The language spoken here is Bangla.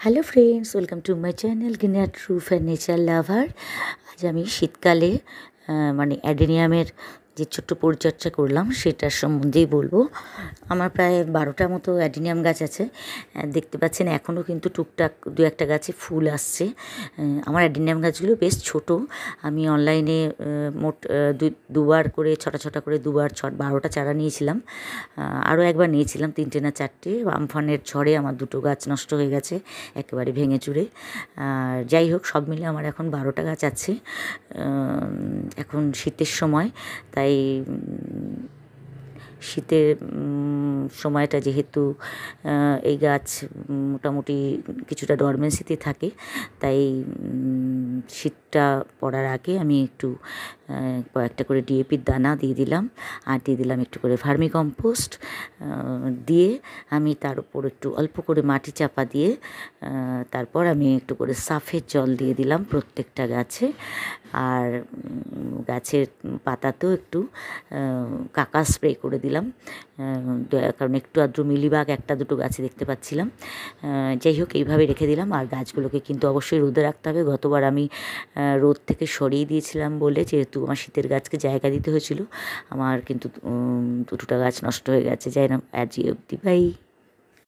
Hello friends, welcome to my channel greener true furniture lover. আজ আমি শীতকালে মানে অ্যাডেনিয়ামের যে ছোট্ট পরিচর্যা করলাম সেটার সম্বন্ধেই বলবো। আমার প্রায় 12টার মতো অ্যাডেনিয়াম গাছ আছে। দেখতে পাচ্ছেন এখনও কিন্তু টুকটাক দু একটা গাছে ফুল আসছে। আমার অ্যাডেনিয়াম গাছগুলো বেশ ছোট। আমি অনলাইনে মোট দুবার করে ছটা করে 12টা চারা নিয়েছিলাম। আরও একবার নিয়েছিলাম 3টে না 4টে। আমফানের ঝড়ে আমার 2টো গাছ নষ্ট হয়ে গেছে একেবারে ভেঙে চুরে। আর যাই হোক, সব মিলে আমার এখন 12টা গাছ আছে। এখন শীতের সময়, তাই শীতের সময়টা যেহেতু এই গাছ মোটামুটি কিছুটা ডরমেন্সিতে থাকে, তাই শীতটা পড়ার আগে আমি একটু কয়েকটা করে ডিএপির দানা দিয়ে দিলাম, আর দিয়ে দিলাম একটু করে ভার্মি কম্পোস্ট দিয়ে আমি তার উপর একটু অল্প করে মাটি চাপা দিয়ে তারপর আমি একটু করে সাফের জল দিয়ে দিলাম প্রত্যেকটা গাছে। আর গাছের পাতাতেও একটু কাকা স্প্রে করে দিলাম, কারণ একটু আদ্র মিলিবাগ একটা দুটো গাছে দেখতে পাচ্ছিলাম। যাই হোক, এইভাবে রেখে দিলাম। আর গাছগুলোকে কিন্তু অবশ্যই রোদে রাখতে হবে। গতবার আমি রোদ থেকে সরিয়ে দিয়েছিলাম বলে, যেহেতু আমার শীতের গাছকে জায়গা দিতে হয়েছিল, আমার কিন্তু 2টা গাছ নষ্ট হয়ে গেছে। যাই না, আজই অবধি, বাই।